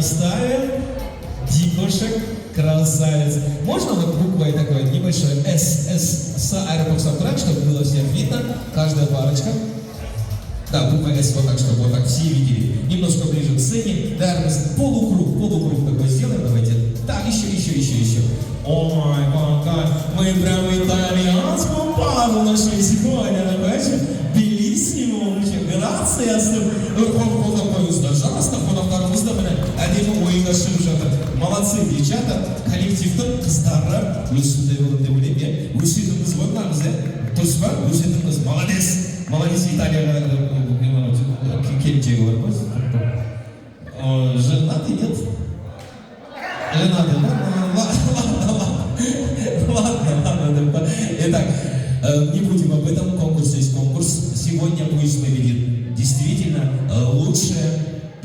ставим дикушек, красавец. Можно вот буквой такой небольшой с аэропорта трек, чтобы было всем видно, каждая парочка. Да, буква S вот так, чтобы вот так все видели. Немножко ближе к сцене. Наверное, полукруг такой сделаем, давайте. Так, еще. Ой, какая, мы прям итальянскую пару нашли сегодня, бачите? Белиссимо, грация, пожалуйста, один ойгашим жатыр. Молодцы, девчата, коллективтің қыздары өсетіңіз болмаңыз, дұрыс па? Өсетіңіз, молодец, Италияға келіншегі бар ма? Женаты, нет? Женаты, ладно. Итак, не будем об этом, конкурс есть конкурс. Сегодня пусть победит действительно лучшая,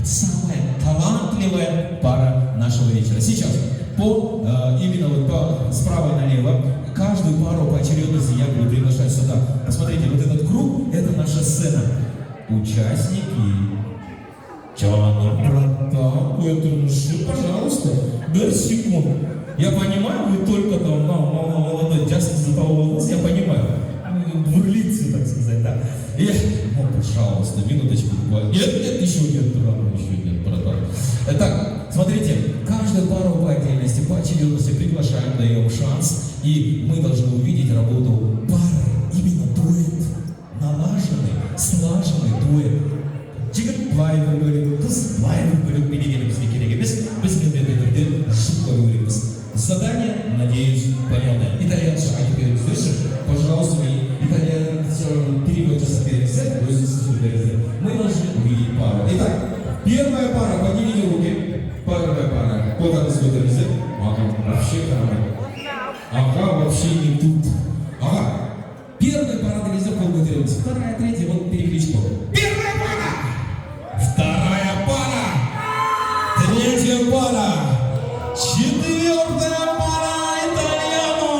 самая талантливая пара нашего вечера. Сейчас, именно вот справа налево, каждую пару по очередности я буду приглашать сюда. Посмотрите, вот этот круг, это наша сцена. Участники. Пожалуйста, 2 секунды. Я понимаю, вы только там молодой джаз из-за того волос, я понимаю. Бурлицы, так сказать, да. Пожалуйста, минуточку. Нет, еще нет, братан. Так, смотрите, каждую пару по отдельности, по очередности приглашаем, даем шанс, и мы должны увидеть работу пары, именно дуэт, налаженный, слаженный дуэт. Жігіт былай бір бөлек, қыз былай бір бөлек бейнеленімізге керек емес, біз міндетті жұп қою керекпіз. Задание, надеюсь, понятное. Итальянша айтып беріңіздерші, пожалуйста, переводчица беріңіздер, өзіңіз. Мы должны увидеть пару. Итак, первая пара, поднимите руки. Первая пара, куда-то смотрите. Вообще ага, вообще не тут. Ага. Первая пара, нельзя полготеремся. Вторая, третья, вот перекличку. Первая пара! Вторая пара! Третья пара! Четвертая пара итальяно!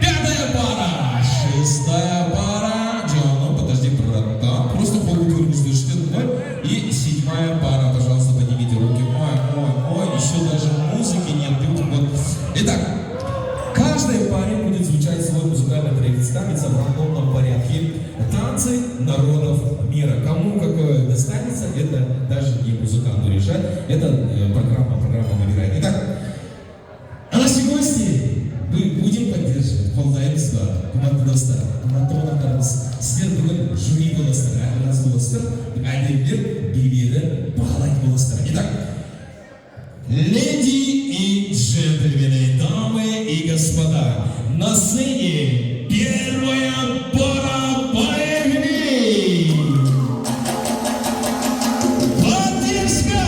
Пятая пара! Шестая пара! Джону, подожди, братан. Просто полготеремся, слышите? И седьмая пара, пожалуйста, поднимите руки. Ой, еще даже музыки нет. Вот. Итак, каждой паре будет звучать свой музыкальный трек, ставится в рандомном порядке. Танцы народов мира. Кому какое достанется, это даже не музыканту решать. Это программа выбирает. Итак, а наши гости мы будем поддерживать. Полная беда. Команда достар. Командовандарымыз сіздер бүгін жюри боласыздар. Әрбіріңіз боласыздар. Әдемілер, билері бағалайтын боласыздар. Итак, леди и джентльмены, дамы и господа, на сцене первая пара, поехали! Поддержка!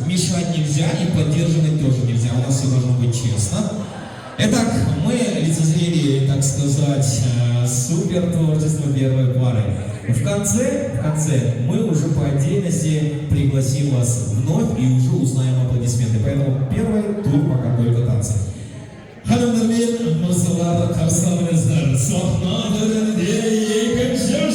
Мешать нельзя и поддерживать тоже нельзя. У нас все должно быть честно. Итак, мы лицезрели, так сказать, супер творчество первой пары. В конце мы уже по отдельности пригласим вас вновь и уже узнаем аплодисменты. Поэтому первый тур пока только танцы. Hanımlarım, masalarda karşılarınızdır. Sahnaların diye geçiyor.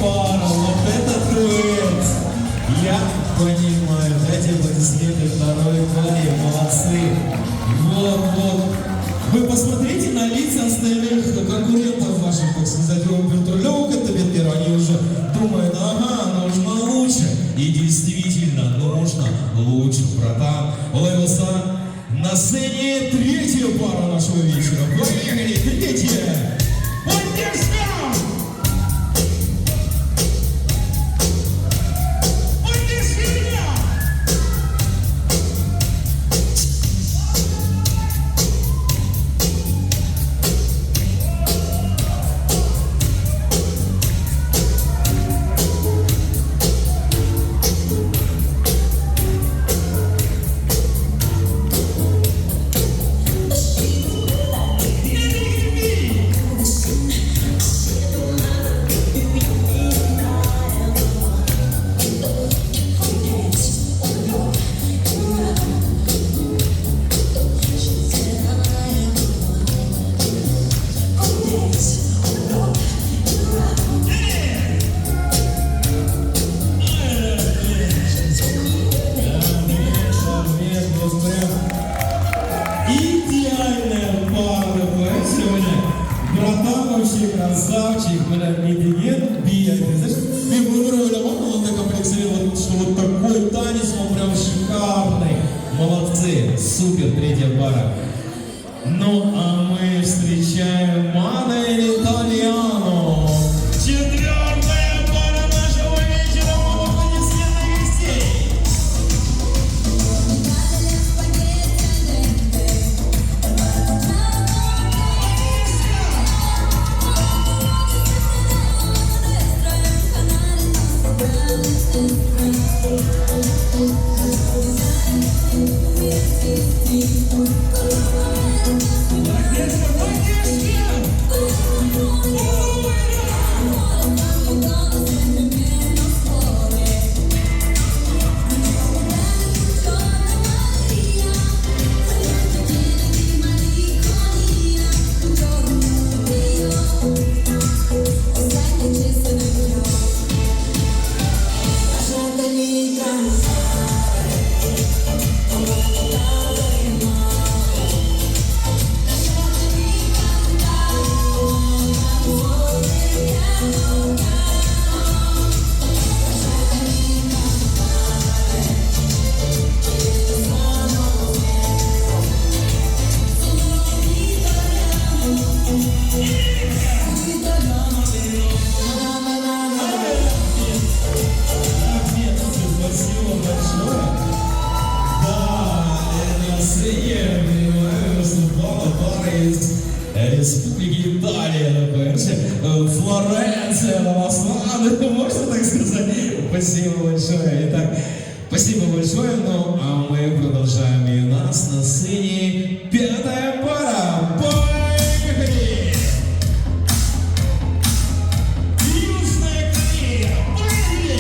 пара, вот это дуэт. Я понимаю, дайте аплодисменты второй паре, молодцы. Вот. Вы посмотрите на лица остальных конкурентов ваших, так сказать, вертолёвок это ветер, они уже думают, ага, нужно лучше. И действительно, нужно лучше, братан. Левелса на сцене третья пара нашего вечера. Поехали, третья. Идеальная пара сегодня. Братан вообще красавчик, медиген, бия. Ты знаешь, мне выбрали, он на комплексе, что вот такой танец, он прям шикарный. Молодцы, супер, третья пара. Ну, а мы встречаем Мадель Итальяно. Четвертая пара нашего вечера. Аплодисменты гостей. Республики Италия, Флоренция, Новославля, можно так сказать? Спасибо большое. Итак, спасибо большое, ну а мы продолжаем. И у нас на сцене пятая пара. Поехали! Южная Корея, поехали!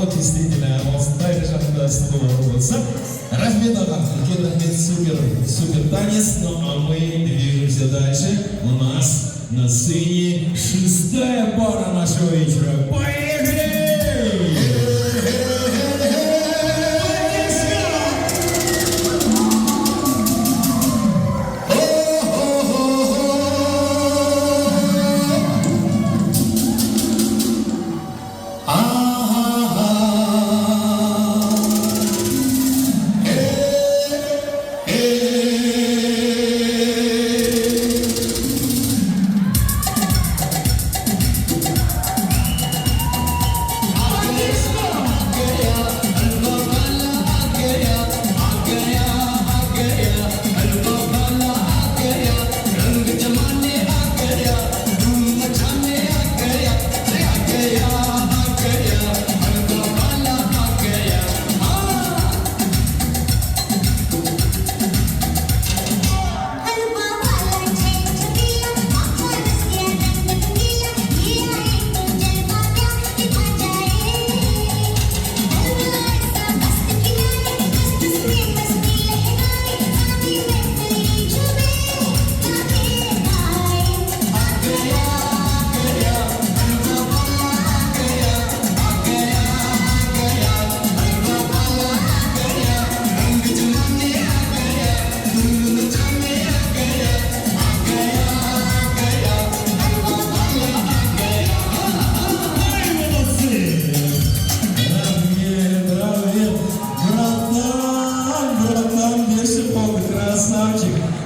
вот действительно, Алтынтай жақтында снова Рахмет, ага, рахмет, супер танец, ну а мы движемся дальше. У нас на сцене шестая пара нашего вечера. Поехали!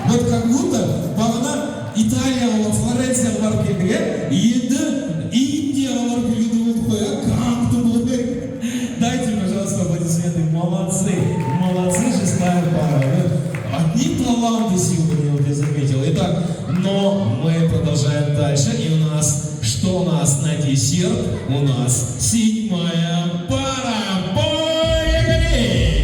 Вот как будто бағана Италия Флоренция барып келдік, енді Индия барып келгенде болдық қой, как-то болды. Дайте, пожалуйста, аплодисменты. Молодцы, шестая пара. Одни таланты сегодня, вот я заметил. Итак, но мы продолжаем дальше. И у нас, что у нас на десерт? У нас седьмая пара. Поехали!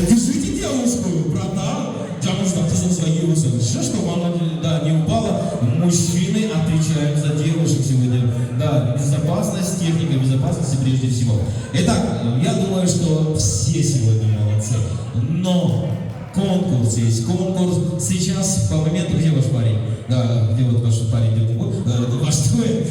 Держите девушку, братан. Девушка, ты зазвонился. Чтобы она не упала. Мужчины отвечают за девушек сегодня. Да, безопасность, техника безопасности прежде всего. Итак, я думаю, что все сегодня молодцы. Но конкурс есть. Конкурс сейчас, по моменту, где ваш парень? Да, где вот ваш парень? Да, это ваш твой.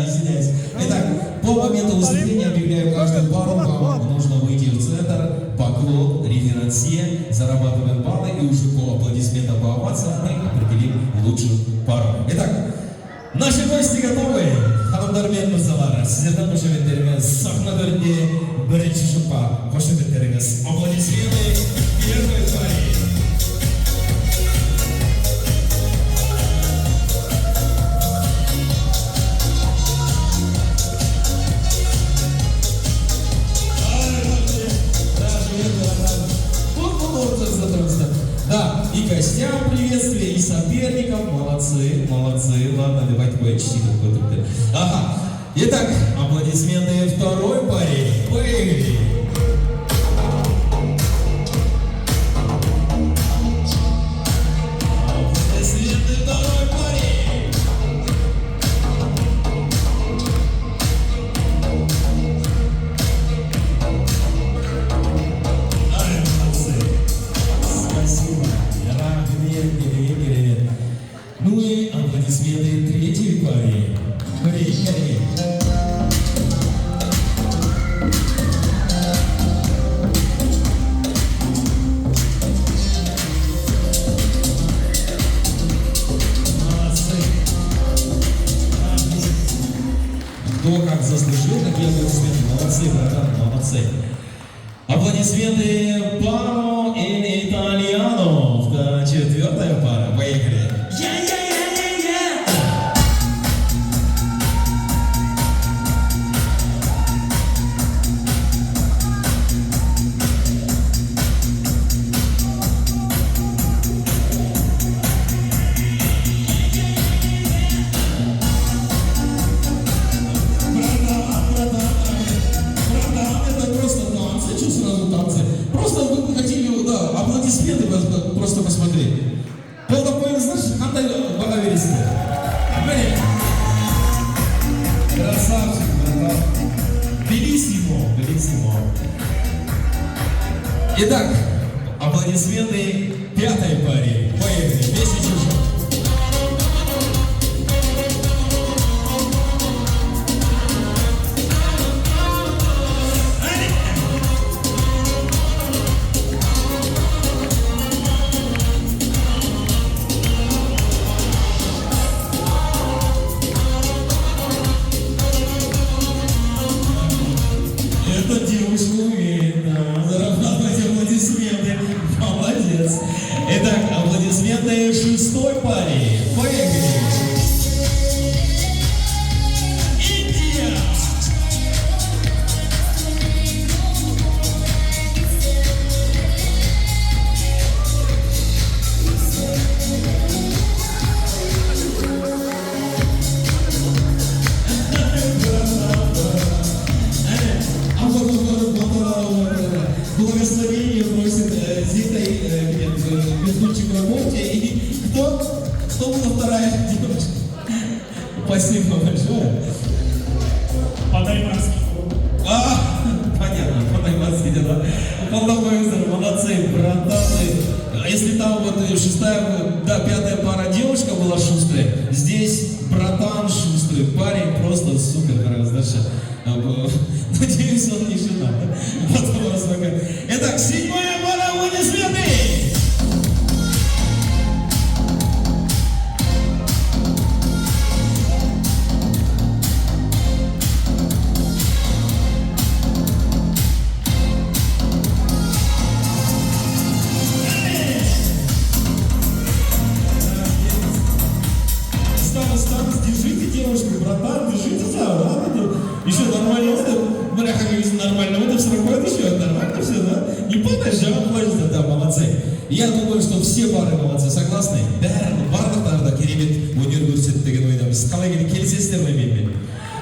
Извиняюсь. Итак, по моменту выступления объявляю каждую пару. Вам нужно выйти в центр. Поклон, реверансье, зарабатываем баллы и уже по аплодисментам, по овациям мы определим лучшую пару. Итак, наши гости готовы? Ханымдар мен мырзалар, сіздердің қошеметтеріңіз сахна төрінде бірінші жұпқа қошеметтеріңіз. Аплодисменты первой паре. Да, и гостям приветствие, и соперникам. Молодцы. Ладно, давайте почти какой-то. Ага. Итак, аплодисменты второй паре. Поехали. Аплодисменты второй паре. молодцы. Аплодисменты пару и итальяну. Четвертая пара. Поехали. Просто вы хотели, да, аплодисменты просто посмотреть. Был такой, знаешь, қандай баға бересіңдер? Міне. Красавчик, братан. Белиссимо, белиссимо. Итак, аплодисменты пятой паре. Поехали, вместе чужой. Эта девушка умеет, да, зарабатывать аплодисменты. Молодец. Итак, аплодисменты шестой паре. Поехали. Индия. Благословение просит Зита Бездучик в работе. И кто была вторая девушка? Спасибо большое. По-таймански. Понятно, по-таймански дела. Полномойстер, молодцы, братаны. Если там вот шестая, да, пятая пара девушка была шустрая, здесь братан шустрый, парень просто супер хорошо. Надеюсь, он не женат. Потом рассмыкает. Итак, седьмая пара, аплодисменты! Стас, держите девушку, братан, держите за, ладно? Еще нормально выдав, бля, как говорится, нормально выдав, срокает еще, нормально все, да? Не падаешь, а плачется, да, молодцы. Я думаю, что все пары молодцы, согласны? Барлықтары да керемет өнер көрсетті ойдамыз. Қалай келісесіздер ме менімен?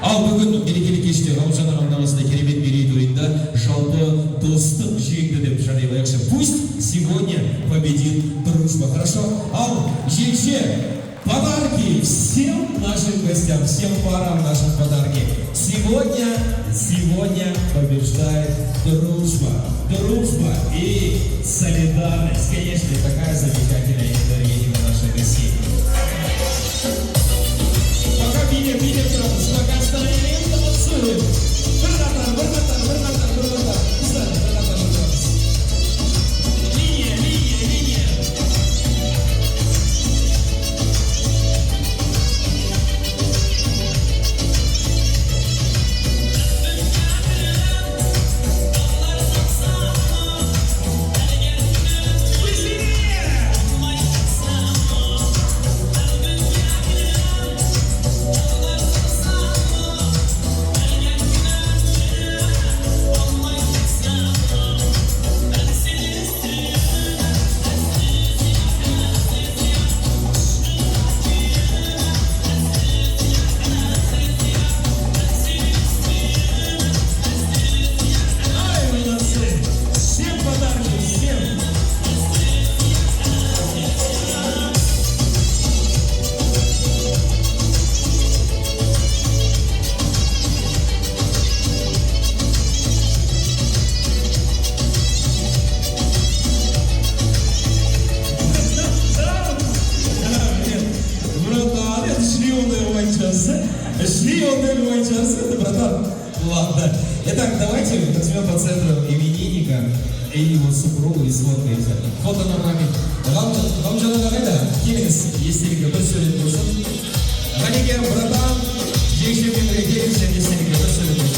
Ал бүгін мерекелік кеште Ғалымжан ағамның намысында керемет мерейтойында жалпы достық жеңді деп жариялайықшы. Пусть сегодня победит дружба, хорошо? Ал, жеңше! Подарки всем нашим гостям, всем парам нашим подарки. Сегодня побеждает дружба. Дружба и солидарность. Конечно, такая замечательная энергетика наших гостей. Пока билет, пока стоим, танцуем. Линия. Шли он сейчас, это братан. Ладно. Итак, давайте возьмем по центру именинника и его супругу и сфоткаемся. Фото на память. Ғалымжан аға қайда? Келіңіз, естелікке бір сурет болсын. Ғанеке, братан, жеңшемен бірге келіңіздер, естелікке бір сурет болсын.